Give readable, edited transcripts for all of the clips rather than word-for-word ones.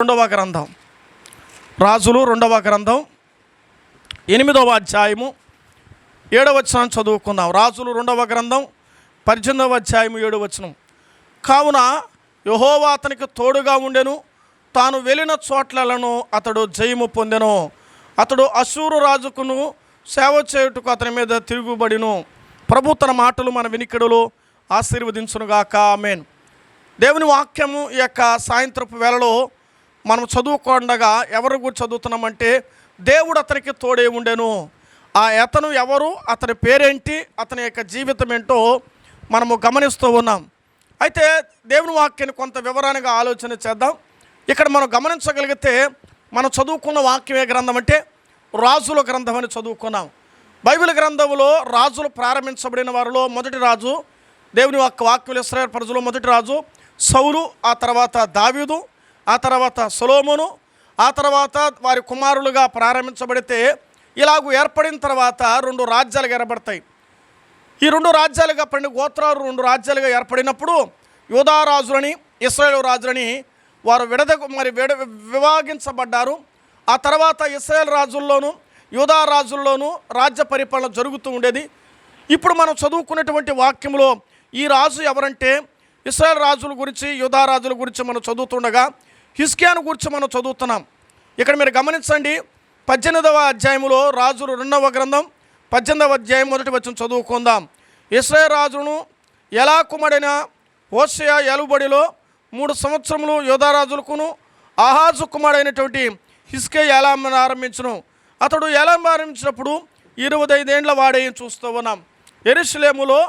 రెండవ గ్రంథం రాజులు రెండవ గ్రంథం 8వ అధ్యాయము 7వ వచనం చదువుకుందాం. రాజులు రెండవ గ్రంథం 18వ అధ్యాయము 7వ వచనం. కావున యెహోవా అతనికి తోడుగా ఉండెను, తాను వెళ్ళిన చోట్లను అతడు జయము పొందెను. అతడు అశూరు రాజుకును సేవ చేయుటకు అతని మీద తిరుగుబడిను. ప్రభు తన మాటలు మన వినికిడులో ఆశీర్వదించునుగాక. ఆమేన్. దేవుని వాక్యము ఈ యొక్క సాయంత్రపు వేళలో మనం చదువుకోండగా ఎవరి గురించి చదువుతున్నామంటే, దేవుడు అతనికి తోడే ఉండెను. ఆ అతను ఎవరు, అతని పేరేంటి, అతని యొక్క జీవితం ఏంటో మనము గమనిస్తూ ఉన్నాం. అయితే దేవుని వాక్యాన్ని కొంత వివరానికి ఆలోచన చేద్దాం. ఇక్కడ మనం గమనించగలిగితే మనం చదువుకున్న వాక్యం ఏ గ్రంథం అంటే రాజుల గ్రంథం అని చదువుకున్నాం. బైబిల్ గ్రంథంలో రాజులు ప్రారంభించబడిన వారిలో మొదటి రాజు, దేవుని వాక్యం ఇశ్రాయేలు ప్రజలు మొదటి రాజు సౌలు, ఆ తర్వాత దావీదు, ఆ తర్వాత సొలొమోను, ఆ తర్వాత వారి కుమారులుగా ప్రారంభించబడితే ఇలాగూ ఏర్పడిన తర్వాత 2 రాజ్యాలుగా ఏర్పడతాయి. ఈ 2 రాజ్యాలుగా 12 గోత్రాలు 2 రాజ్యాలుగా ఏర్పడినప్పుడు యూదా రాజులని ఇశ్రాయేలు రాజులని వారు విభాగించబడ్డారు. ఆ తర్వాత ఇశ్రాయేలు రాజుల్లోనూ యూదా రాజుల్లోనూ రాజ్య పరిపాలన జరుగుతూ ఉండేది. ఇప్పుడు మనం చదువుకున్నటువంటి వాక్యంలో ఈ రాజు ఎవరంటే ఇశ్రాయేలు రాజుల గురించి యూదా రాజుల గురించి మనం చదువుతుండగా హిజ్కియాను గురించి మనం చదువుతున్నాం. ఇక్కడ మీరు గమనించండి, 18వ అధ్యాయంలో రాజులు 2వ గ్రంథం 18వ అధ్యాయం 1వ వచనం చదువుకుందాం. ఇశ్రాయేలు రాజును ఎలా కుమారుడైన హోషేయ ఏలుబడిలో 3 సంవత్సరములు యూదా రాజులకును ఆహాజు కుమారుడైనటువంటి హిజ్కియా ఏలాం ఆరంభించును. అతడు ఏలాం ఆరంభించినప్పుడు 25 ఏండ్ల వాడే చూస్తూ ఉన్నాం. యెరూషలేములో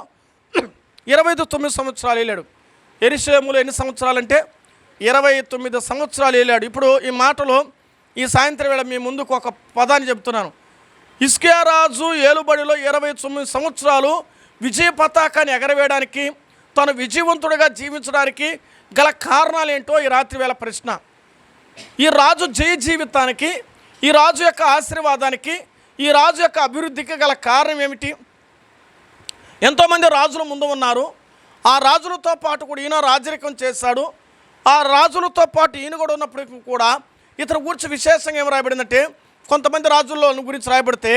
29 సంవత్సరాలు ఏలాడు. యెరూషలేములో ఎన్ని సంవత్సరాలంటే 29 సంవత్సరాలు ఏలాడు. ఇప్పుడు ఈ మాటలో ఈ సాయంత్రం వేళ మీ ముందుకు ఒక పదాన్ని చెప్తున్నాను. హిజ్కియా రాజు ఏలుబడిలో 29 సంవత్సరాలు విజయ పతాకాన్ని ఎగరవేయడానికి, తను విజయవంతుడిగా జీవించడానికి గల కారణాలు ఏంటో ఈ రాత్రి వేళ ప్రశ్న. ఈ రాజు జయ జీవితానికి, ఈ రాజు యొక్క ఆశీర్వాదానికి, ఈ రాజు యొక్క అభివృద్ధికి గల కారణం ఏమిటి? ఎంతోమంది రాజులు ముందు ఉన్నారు. ఆ రాజులతో పాటు కూడా ఈయన రాజరికం చేశాడు. ఆ రాజులతో పాటు ఈయన కూడా ఉన్నప్పటికీ కూడా ఇతని గురించి విశేషంగా ఏం రాయబడిందంటే, కొంతమంది రాజుల్లో గురించి రాయబడితే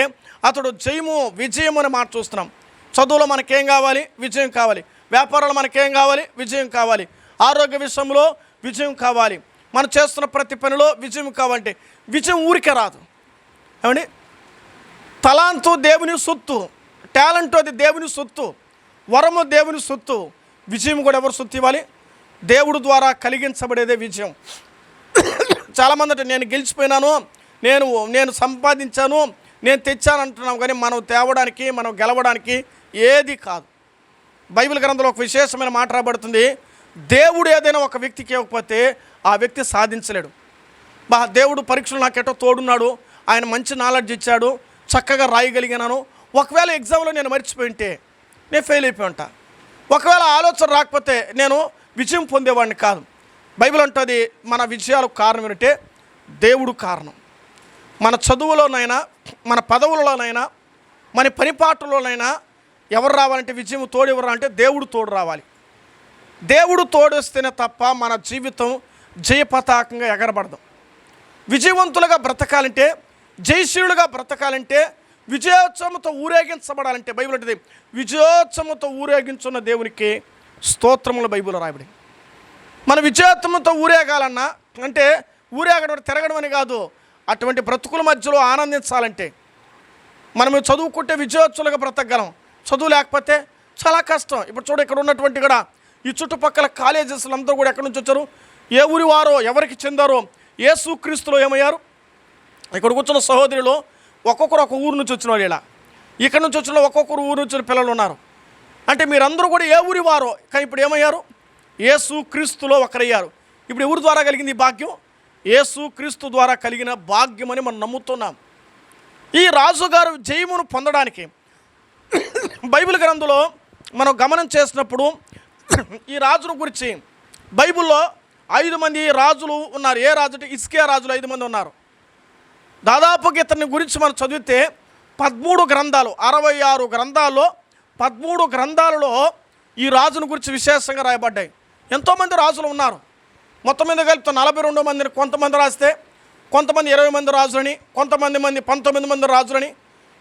అతడు జయము విజయం అనే మాట చూస్తున్నాం. చదువులో మనకేం కావాలి? విజయం కావాలి. వ్యాపారాలు మనకేం కావాలి? విజయం కావాలి. ఆరోగ్య విషయంలో విజయం కావాలి. మనం చేస్తున్న ప్రతి పనిలో విజయం కావాలంటే విజయం ఊరికే రాదు. ఏమండి, తలాంతు దేవుని సొత్తు, టాలెంట్ అది దేవుని సొత్తు, వరము దేవుని సొత్తు. విజయం కూడా ఎవరు సొత్తు ఇవ్వాలి? దేవుడు ద్వారా కలిగించబడేదే విజయం. చాలామంది అంటే నేను గెలిచిపోయినాను, నేను సంపాదించాను, నేను తెచ్చాను అంటున్నాం. కానీ మనం తేవడానికి, మనం గెలవడానికి ఏది కాదు. బైబిల్ గ్రంథంలో ఒక విశేషమైన మాట రాబడుతుంది. దేవుడు ఏదైనా ఒక వ్యక్తికి ఇవ్వకపోతే ఆ వ్యక్తి సాధించలేడు. దేవుడు పరీక్షలు నాకెటో తోడున్నాడు, ఆయన మంచి నాలెడ్జ్ ఇచ్చాడు, చక్కగా రాయగలిగినాను. ఒకవేళ ఎగ్జామ్లో నేను మర్చిపోయింటే నేను ఫెయిల్ అయిపోయి ఉంటా. ఒకవేళ ఆలోచన రాకపోతే నేను విజయం పొందేవాడిని కాదు. బైబిల్ అంటుంది మన విజయాలకు కారణం ఏంటంటే దేవుడు కారణం. మన చదువులోనైనా, మన పదవులలోనైనా, మన పనిపాటులోనైనా ఎవరు రావాలంటే విజయం తోడు ఎవరు అంటే దేవుడు తోడు రావాలి. దేవుడు తోడొస్తేనే తప్ప మన జీవితం జయపతాకంగా ఎగరబడదు. విజయవంతులుగా బ్రతకాలంటే, జయశీలుగా బ్రతకాలంటే, విజయోత్సవంతో ఊరేగించబడాలంటే బైబిల్ అంటుంది విజయోత్సవంతో ఊరేగించున్న దేవునికి స్తోత్రములు బైబిల్లో రాయబడి. మన విజయోత్సవంతో ఊరేగాలన్నా అంటే ఊరేగడం తిరగడం అని కాదు, అటువంటి బ్రతుకుల మధ్యలో ఆనందించాలంటే మనము చదువుకుంటే విజయోత్సవులుగా బ్రతకగలం. చదువు లేకపోతే చాలా కష్టం. ఇప్పుడు చూడ ఇక్కడ ఉన్నటువంటి కూడా ఈ చుట్టుపక్కల కాలేజెస్లు అందరూ కూడా ఎక్కడి నుంచి వచ్చారు? ఏ ఊరి వారో, ఎవరికి చెందారో యేసుక్రీస్తులో ఏమయ్యారు? ఇక్కడ కూర్చున్న సహోదరులు ఒక్కొక్కరు ఒక ఊరు నుంచి వచ్చిన వాళ్ళు, ఇలా ఇక్కడ నుంచి వచ్చిన ఒక్కొక్కరు ఊరు నుంచి పిల్లలు ఉన్నారు. అంటే మీరందరూ కూడా ఏ ఊరి వారో, కానీ ఇప్పుడు ఏమయ్యారు? యేసుక్రీస్తులో ఒకరయ్యారు. ఇప్పుడు ఎవరి ద్వారా కలిగింది ఈ భాగ్యం? యేసుక్రీస్తు ద్వారా కలిగిన భాగ్యం అని మనం నమ్ముతున్నాం. ఈ రాజుగారు జయమును పొందడానికి బైబిల్ గ్రంథంలో మనం గమనం చేసినప్పుడు ఈ రాజుల గురించి బైబిల్లో 5 మంది రాజులు ఉన్నారు. ఏ రాజు అంటే హిజ్కియా రాజులు 5 మంది ఉన్నారు. దాదాపుగా ఇతని గురించి మనం చదివితే 13 గ్రంథాలు, 66 గ్రంథాల్లో 13 గ్రంథాలలో ఈ రాజును గురించి విశేషంగా రాయబడ్డాయి. ఎంతోమంది రాజులు ఉన్నారు. మొత్తం మీద కలిపితే 42 మందిని కొంతమంది రాస్తే కొంతమంది 20 మంది రాజులని, కొంతమంది 19 మంది రాజులని,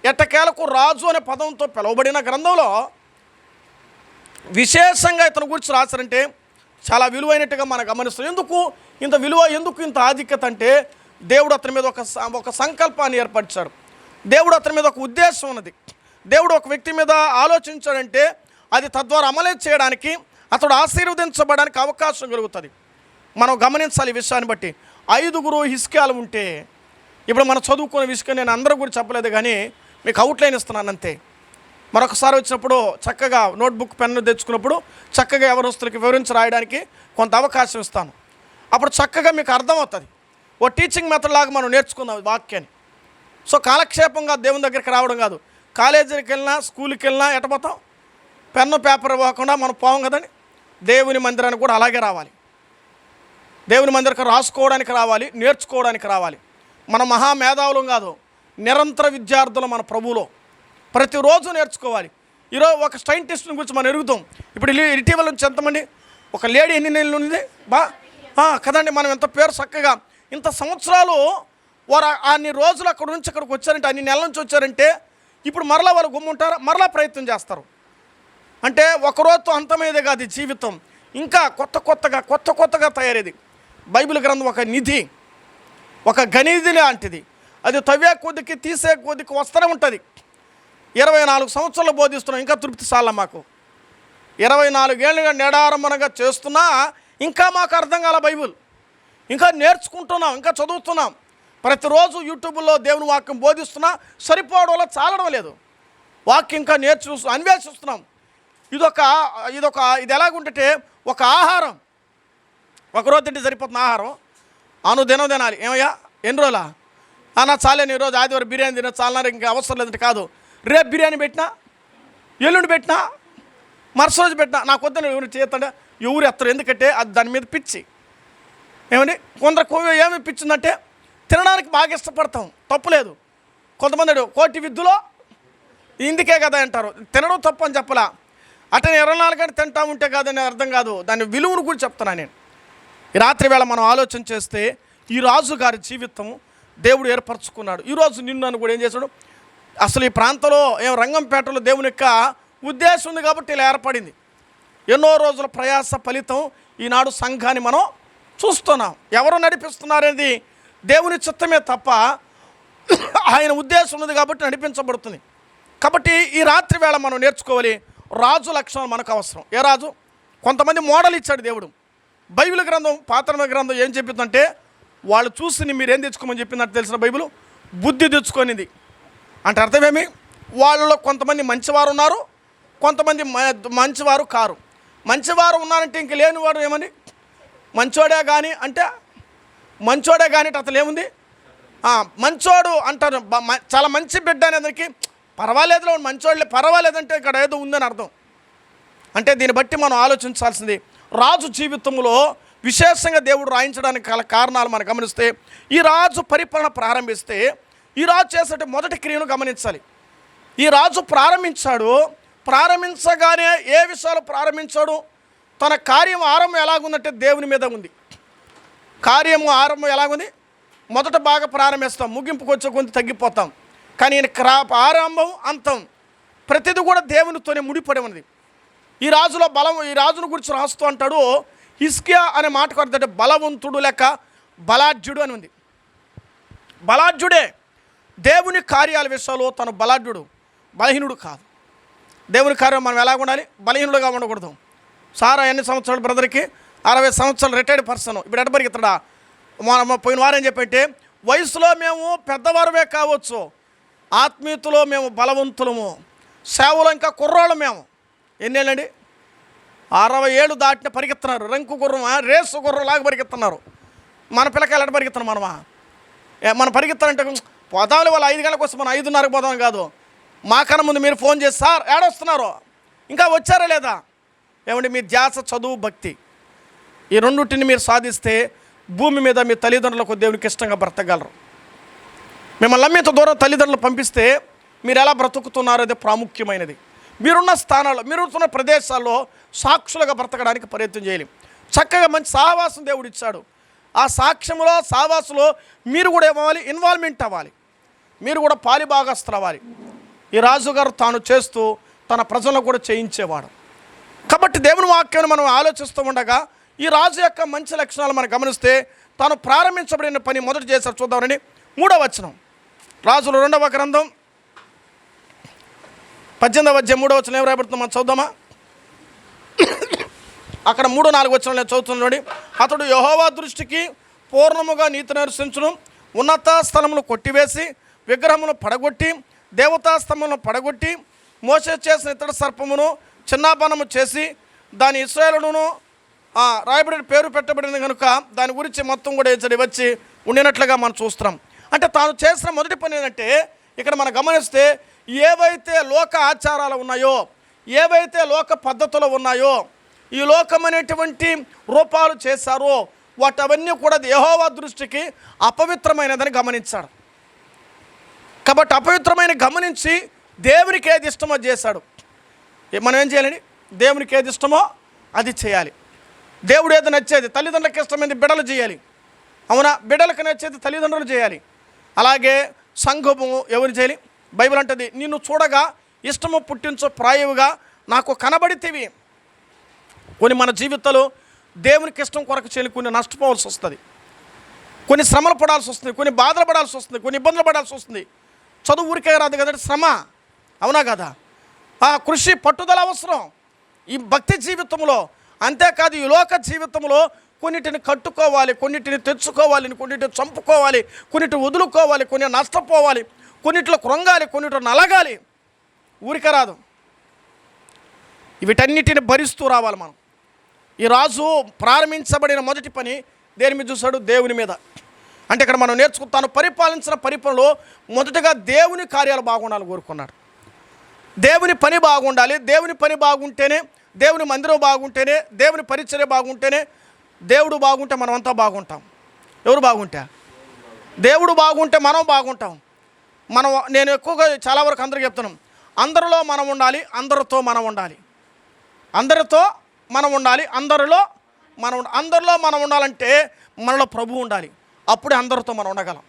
ఎట్టకేలకు రాజు అనే పదంతో పిలువబడిన గ్రంథంలో విశేషంగా ఇతని గురించి రాశారంటే చాలా విలువైనట్టుగా మనం గమనిస్తాం. ఎందుకు ఇంత విలువ, ఎందుకు ఇంత ఆధిక్యత అంటే దేవుడు అతని మీద ఒక సంకల్పాన్ని ఏర్పరిచాడు. దేవుడు అతని మీద ఒక ఉద్దేశం ఉన్నది. దేవుడు ఒక వ్యక్తి మీద ఆలోచించాడంటే అది తద్వారా అమలు చేయడానికి, అతడు ఆశీర్వదించబడడానికి అవకాశం కలుగుతుంది. మనం గమనించాలి ఈ విషయాన్ని బట్టి. 5 హిస్కియాలు ఉంటే, ఇప్పుడు మనం చదువుకునే విషయం నేను అందరూ కూడా చెప్పలేదు కానీ మీకు అవుట్లైన్ ఇస్తున్నాను అంతే. మరొకసారి వచ్చినప్పుడు చక్కగా నోట్బుక్ పెన్ను తెచ్చుకున్నప్పుడు చక్కగా ఎవరస్తులకి వివరించి రాయడానికి కొంత అవకాశం ఇస్తాను. అప్పుడు చక్కగా మీకు అర్థమవుతుంది. ఓ టీచింగ్ మెథడ్ లాగా మనం నేర్చుకుందాం వాక్యాన్ని. సో కాలక్షేపంగా దేవుని దగ్గరికి రావడం కాదు. కాలేజీకి వెళ్ళినా, స్కూల్కి వెళ్ళినా ఎట్టపోతాం, పెన్ను పేపర్ ఇవ్వకుండా మనం పోవం కదండి. దేవుని మందిరానికి కూడా అలాగే రావాలి. దేవుని మందిరానికి రాసుకోవడానికి రావాలి, నేర్చుకోవడానికి రావాలి. మన మహామేధావులం కాదు, నిరంతర విద్యార్థులు మన ప్రభువులో. ప్రతిరోజు నేర్చుకోవాలి. ఈరోజు ఒక సైంటిస్ట్ని గురించి మనం ఎరుగుతాం. ఇప్పుడు ఇటీవల నుంచి ఎంతమంది, ఒక లేడీ ఎన్ని నెలలు ఉంది కదండి, మనం ఎంత పేరు చక్కగా ఇంత సంవత్సరాలు వారు అన్ని రోజులు అక్కడ నుంచి ఇక్కడికి వచ్చారంటే, అన్ని నెలల నుంచి వచ్చారంటే ఇప్పుడు మరలా వాళ్ళు గుమ్ముంటారు, మరలా ప్రయత్నం చేస్తారు. అంటే ఒకరోజుతో అంతమయ్యేదే కాదు జీవితం, ఇంకా కొత్త కొత్తగా తయారేది. బైబిల్ గ్రంథం ఒక నిధి, ఒక గనిధి లాంటిది. అది తవ్వే కొద్దికి తీసే కొద్దికి వస్తూనే ఉంటుంది. 24 సంవత్సరాలు బోధిస్తున్నాం, ఇంకా తృప్తి చాలా మాకు. 24 ఏళ్ళుగా నిడారంభనగా చేస్తున్నా ఇంకా మాకు అర్థం కాల బైబిల్. ఇంకా నేర్చుకుంటున్నాం, ఇంకా చదువుతున్నాం. ప్రతిరోజు యూట్యూబ్లో దేవుని వాక్యం బోధిస్తున్నా సరిపోవడం వల్ల చాలడం లేదు. వాక్యం ఇంకా అన్వేషిస్తున్నాం. ఇది ఎలాగుంటే ఒక ఆహారం, ఒకరోజు తింటే సరిపోతున్న ఆహారం దినం తినాలి. ఏమయ్యా ఎన్ని రోజులా నా చాలేని ఈరోజు ఆదివారం బిర్యానీ తిన చాలన్నారు, ఇంకా అవసరం లేదంటే కాదు. రేపు బిర్యానీ పెట్టినా, ఎల్లుండి పెట్టినా, మరుసటి రోజు పెట్టినా నాకు వద్దని ఎవరు చేస్తాడా, ఎవరు ఎత్తరు. ఎందుకంటే అది దాని మీద పిచ్చి. ఏమండి కొందరు ఏమి పిచ్చిందంటే తినడానికి బాగా ఇష్టపడతాం, తప్పులేదు. కొంతమంది కోటి విద్యలో ఇందుకే కదా అంటారు, తినడం తప్పు అని చెప్పలా. అట్లా 24 గంటలు తింటా ఉంటే కాదని అర్థం కాదు. దాని విలువను కూడా చెప్తున్నా నేను. ఈ రాత్రి వేళ మనం ఆలోచన చేస్తే ఈ రాజు గారి జీవితం దేవుడు ఏర్పరచుకున్నాడు. ఈరోజు నిన్ను కూడా ఏం చేశాడు, అసలు ఈ ప్రాంతంలో రంగంపేటలో దేవుని యొక్క ఉద్దేశం ఉంది కాబట్టి ఇలా ఏర్పడింది. ఎన్నో రోజుల ప్రయాస ఫలితం ఈనాడు సంఘాన్ని మనం చూస్తున్నాం. ఎవరు నడిపిస్తున్నారనేది దేవుని చిత్తమే తప్ప ఆయన ఉద్దేశం ఉంది కాబట్టి నడిపించబడుతుంది. కాబట్టి ఈ రాత్రి వేళ మనం నేర్చుకోవాలి, రాజు లక్షణం మనకు అవసరం. ఏ రాజు? కొంతమంది మోడల్ ఇచ్చాడు దేవుడు. బైబిల్ గ్రంథం, పాత గ్రంథం ఏం చెప్పిందంటే వాళ్ళు చూసి మీరేం తెచ్చుకోమని చెప్పిందంటే తెలిసిన బైబిల్ బుద్ధి తెచ్చుకొనిది అంటే అర్థమేమి, వాళ్ళలో కొంతమంది మంచివారు ఉన్నారు, కొంతమంది మంచివారు కారు. మంచివారు ఉన్నారంటే ఇంక లేనివాడు ఏమని మంచోడే కానీ అంటే మంచోడే కానీ అతను ఏముంది మంచోడు అంటారు. చాలా మంచి బిడ్డ అనేదానికి పర్వాలేదులో మంచోళ్ళే, పర్వాలేదంటే ఇక్కడ ఏదో ఉందని అర్థం. అంటే దీన్ని బట్టి మనం ఆలోచించాల్సింది. రాజు జీవితంలో విశేషంగా దేవుడు రాయించడానికి గల కారణాలు మనం గమనిస్తే, ఈ రాజు పరిపాలన ప్రారంభిస్తే ఈ రాజు చేసే మొదటి క్రియను గమనించాలి. ఈ రాజు ప్రారంభించగానే ఏ విషయాలు ప్రారంభించాడు, తన కార్యం ఆరంభం ఎలాగుందంటే దేవుని మీద ఉంది. కార్యము ఆరంభం ఎలాగుంది, మొదట బాగా ప్రారంభిస్తాం, ముగింపుకు వచ్చే కొంత తగ్గిపోతాం. కానీ ఆరంభం అంతం ప్రతిదీ కూడా దేవునితోనే ముడిపడి ఉన్నది. ఈ రాజులో బలం, ఈ రాజును గురించి రాస్తూ అంటాడు, హిస్కియా అనే మాటకు అర్థం బలవంతుడు లేక బలాఢ్యుడు అని ఉంది. బలాఢ్యుడే. దేవుని కార్యాల విషయంలో తను బలహీనుడు కాదు. దేవుని కార్యం మనం ఎలా ఉండాలి, బలహీనుడుగా ఉండకూడదు. సారా ఎన్ని సంవత్సరాలు బ్రదర్కి 60 సంవత్సరాలు రిటైర్డ్ పర్సన్. ఇప్పుడు ఎడబరికి ఇతడా పోయిన వారం ఏం చెప్పంటే, వయసులో మేము పెద్దవారమే కావచ్చు, ఆత్మీయతలో మేము బలవంతులము, సేవలో ఇంకా కుర్రాళ్ళు మేము. ఎన్నేళ్ళండి? 60 ఏళ్ళు దాటిన పరిగెత్తున్నారు. రంకు గుర్రం, రేసు గుర్రం లాగా పరిగెత్తున్నారు. మన పిల్లకాయలు ఎడ పరిగెత్తున్నాం మనమా? మనం పరిగెత్తాలంటే పోదాలి, వాళ్ళు 5 గంటలకు వస్తే మనం 5:30కు పోదాం కాదు. మాకన్నా ముందు మీరు ఫోన్ చేసి సార్ ఏడొస్తున్నారు, ఇంకా వచ్చారా లేదా? ఏమండి మీ ధ్యాస, చదువు, భక్తి ఈ రెండింటిని మీరు సాధిస్తే భూమి మీద మీ తల్లిదండ్రులకు దేవునికి ఇష్టంగా బ్రతకగలరు. మిమ్మల్ని నమ్మింత దూరం తల్లిదండ్రులు పంపిస్తే మీరు ఎలా బ్రతుకుతున్నారో అది ప్రాముఖ్యమైనది. మీరున్న స్థానాల్లో, మీరున్న ప్రదేశాల్లో సాక్షులుగా బ్రతకడానికి ప్రయత్నం చేయాలి. చక్కగా మంచి సహవాసం దేవుడు ఇచ్చాడు. ఆ సాక్ష్యంలో సహవాసంలో మీరు కూడా ఏమవ్వాలి, ఇన్వాల్వ్మెంట్ అవ్వాలి, మీరు కూడా పాలిభాగస్తులు అవ్వాలి. ఈ రాజుగారు తాను చేస్తూ తన ప్రజలను కూడా చేయించేవాడు. కాబట్టి దేవుని వాక్యాన్ని మనం ఆలోచిస్తూ ఉండగా ఈ రాజు యొక్క మంచి లక్షణాలు మనం గమనిస్తే తాను ప్రారంభించబడిన పని మొదట చేశారు. చూద్దామండి 3వ వచనం, రాజుల 2వ గ్రంథం 18వ అధ్యాయం 3వ వచనం ఏం రాయబడుతుందో మనం చదువుదామా? అక్కడ 3-4 వచనాలు నేను చదువుతున్నాడు. అతడు యెహోవా దృష్టికి పూర్ణముగా నీతిని అనుసరించును, ఉన్నత స్థలములు కొట్టివేసి విగ్రహమును పడగొట్టి దేవతా స్తంభములను పడగొట్టి మోసే చేసిన ఇతర సర్పమును చిన్నాపనము చేసి దాని ఇశ్రాయేలును రాయబడిన పేరు పెట్టబడింది కనుక దాని గురించి మొత్తం కూడా ఇచ్చడి వచ్చి ఉండినట్లుగా మనం చూస్తున్నాం. అంటే తాను చేసిన మొదటి పని ఏంటంటే ఇక్కడ మనం గమనిస్తే ఏవైతే లోక ఆచారాలు ఉన్నాయో, ఏవైతే లోక పద్ధతులు ఉన్నాయో, ఈ లోకమైనటువంటి రూపాలు చేశారో వాటవన్నీ కూడా యెహోవా దృష్టికి అపవిత్రమైనదని గమనించాడు. కాబట్టి అపవిత్రమైన గమనించి దేవునికి ఏది ఇష్టమో చేశాడు. మనం ఏం చేయాలండి? దేవునికి ఏది ఇష్టమో అది చేయాలి. దేవుడు ఏది నచ్చేది, తల్లిదండ్రులకు ఇష్టమైనది బిడ్డలు చేయాలి. అవునా? బిడ్డలకు నచ్చేది తల్లిదండ్రులు చేయాలి. అలాగే సంఘము ఎవరు చేయాలి? బైబిల్ అంటది, నిన్ను చూడగా ఇష్టము పుట్టించు ప్రాయువుగా నాకు కనబడితేవి. కొన్ని మన జీవితాలు దేవునికి ఇష్టం కొరకు చేయాలి, కొన్ని నష్టపోవాల్సి వస్తుంది, కొన్ని శ్రమలు పడాల్సి వస్తుంది, కొన్ని బాధలు పడాల్సి వస్తుంది, కొన్ని ఇబ్బందులు పడాల్సి వస్తుంది. చదువు ఊరికే రాదు కదండి, శ్రమ. అవునా కదా? ఆ కృషి పట్టుదల అవసరం ఈ భక్తి జీవితంలో. అంతేకాదు ఈ లోక జీవితంలో కొన్నిటిని కట్టుకోవాలి, కొన్నిటిని తెచ్చుకోవాలి, కొన్నిటిని చంపుకోవాలి, కొన్నిటిని వదులుకోవాలి, కొన్ని నష్టపోవాలి, కొన్నిటిలో కృంగాలి, కొన్నిటిలో నలగాలి. ఊరికే రాదు. వీటన్నిటిని భరిస్తూ రావాలి మనం. ఈ రాజు ప్రారంభించబడిన మొదటి పని దేని మీద చూశాడు? దేవుని మీద. అంటే ఇక్కడ మనం నేర్చుకుంటాను, పరిపాలించిన పరిపాలనలో మొదటగా దేవుని కార్యాలు బాగుండాలని కోరుకున్నాడు. దేవుని పని బాగుండాలి. దేవుని పని బాగుంటేనే, దేవుని మందిరం బాగుంటేనే, దేవుని పరిచర్య బాగుంటేనే, దేవుడు బాగుంటే మనం అంతా బాగుంటాం. ఎవరు బాగుంటే? దేవుడు బాగుంటే మనం బాగుంటాం. నేను ఎక్కువగా చాలా వరకు అందరికీ చెప్తున్నాం, అందరిలో మనం ఉండాలి, అందరితో మనం ఉండాలి. అందరితో మనం ఉండాలి, అందరిలో మనం ఉండాలంటే మనలో ప్రభు ఉండాలి. అప్పుడే అందరితో మనం ఉండగలం.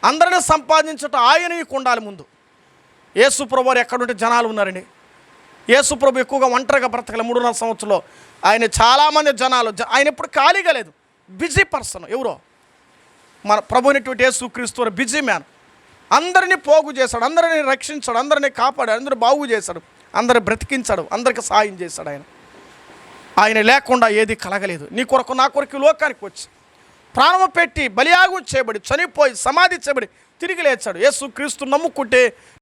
అందరిని సంపాదించటం ఆయనకు ఉండాలి ముందు. యేసు ప్రభు వారు ఎక్కడుంటే జనాలు ఉన్నారండి. యేసు ప్రభు ఎక్కువగా ఒంటరిగా బ్రతకలే 3.5 సంవత్సరంలో. ఆయన చాలామంది జనాలు, ఆయన ఎప్పుడు ఖాళీగా లేదు, బిజీ పర్సన్. ఎవరో మన ప్రభు అయినటువంటి యేసు క్రీస్తు బిజీ మ్యాన్. అందరినీ పోగు చేశాడు, అందరినీ రక్షించాడు, అందరినీ కాపాడాడు, అందరూ బాగు చేశాడు, అందరు బ్రతికించాడు, అందరికి సాయం చేశాడు. ఆయన లేకుండా ఏది కలగలేదు. నీ కొరకు నా కొరకు లోకానికి వచ్చి ప్రాణము పెట్టి బలియాగం చేయబడి చనిపోయి సమాధి చేయబడి తిరిగి లేచాడు. యేసు క్రీస్తు నమ్ముకుంటే